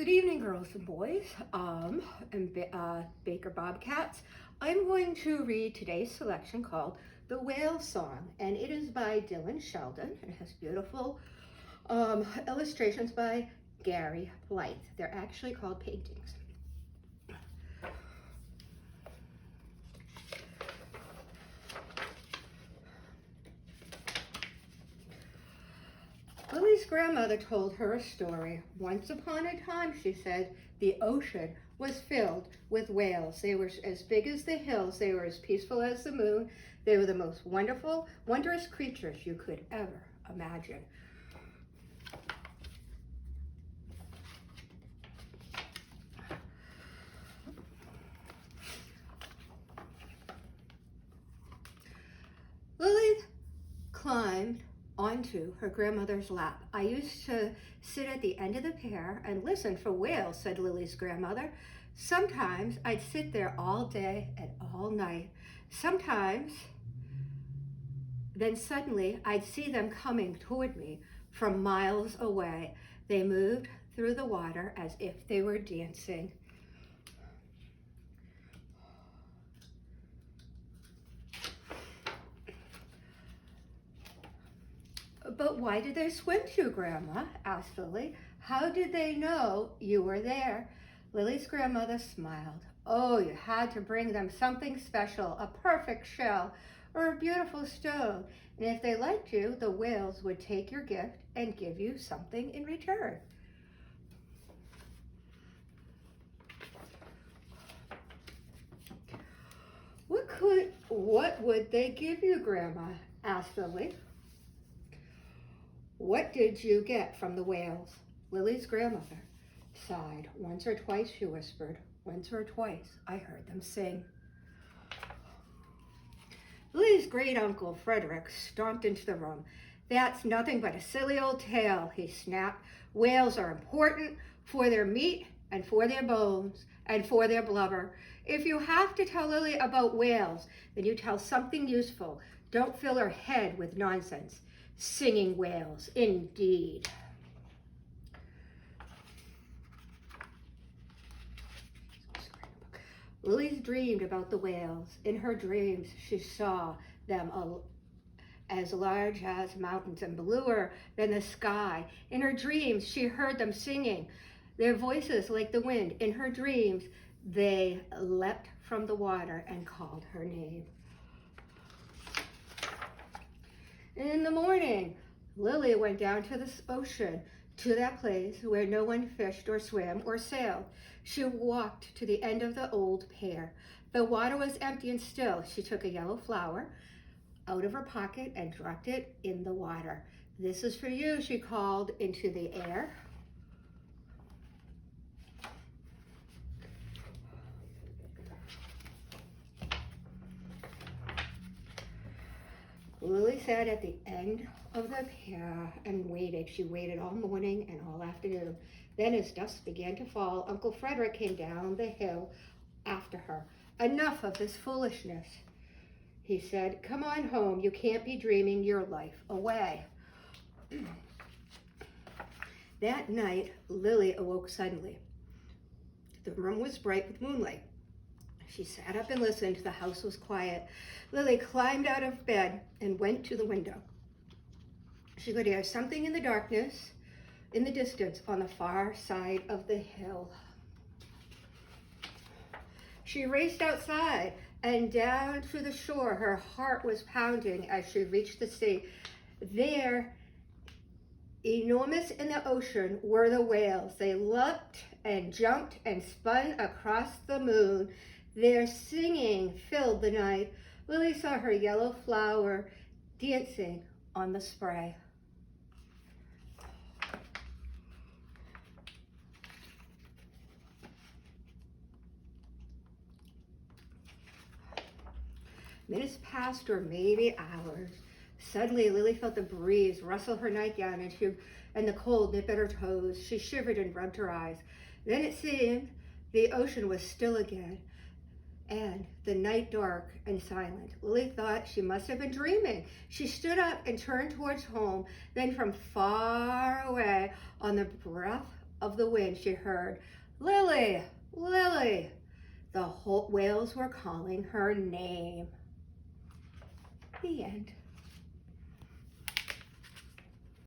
Good evening, girls and boys, Baker Bobcats. I'm going to read today's selection called The Whale Song, and it is by Dylan Sheldon. It has beautiful illustrations by Gary Blythe. They're actually called paintings. Lily's grandmother told her a story. Once upon a time, she said, the ocean was filled with whales. They were as big as the hills. They were as peaceful as the moon. They were the most wondrous creatures you could ever imagine. Lily climbed onto her grandmother's lap. I used to sit at the end of the pier and listen for whales, said Lily's grandmother. Sometimes I'd sit there all day and all night. Sometimes, then suddenly I'd see them coming toward me from miles away. They moved through the water as if they were dancing. But why did they swim to you, Grandma? Asked Lily. How did they know you were there? Lily's grandmother smiled. Oh, you had to bring them something special, a perfect shell or a beautiful stone. And if they liked you, the whales would take your gift and give you something in return. What would they give you, Grandma? Asked Lily. What did you get from the whales? Lily's grandmother sighed. Once or twice, she whispered. Once or twice, I heard them sing. Lily's great-uncle Frederick stomped into the room. That's nothing but a silly old tale, he snapped. Whales are important for their meat and for their bones and for their blubber. If you have to tell Lily about whales, then you tell something useful. Don't fill her head with nonsense. Singing whales, indeed. Lily dreamed about the whales. In her dreams, she saw them as large as mountains and bluer than the sky. In her dreams, she heard them singing, their voices like the wind. In her dreams, they leapt from the water and called her name. In the morning, Lily went down to the ocean, to that place where no one fished or swam or sailed. She walked to the end of the old pier. The water was empty and still. She took a yellow flower out of her pocket and dropped it in the water. This is for you, she called into the air. Lily sat at the end of the pier and waited. She waited all morning and all afternoon. Then as dusk began to fall, Uncle Frederick came down the hill after her. Enough of this foolishness, he said. Come on home. You can't be dreaming your life away. That night, Lily awoke suddenly. The room was bright with moonlight. She sat up and listened. The house was quiet. Lily climbed out of bed and went to the window. She could hear something in the darkness, in the distance, on the far side of the hill. She raced outside and down to the shore. Her heart was pounding as she reached the sea. There, enormous in the ocean, were the whales. They leapt and jumped and spun across the moon. Their singing filled the night. Lily saw her yellow flower dancing on the spray. Minutes passed, or maybe hours. Suddenly, Lily felt the breeze rustle her nightgown and the cold nip at her toes. She shivered and rubbed her eyes. Then it seemed the ocean was still again, and the night dark and silent. Lily thought she must have been dreaming. She stood up and turned towards home. Then from far away, on the breath of the wind, she heard, "Lily, Lily." The whole whales were calling her name. The end.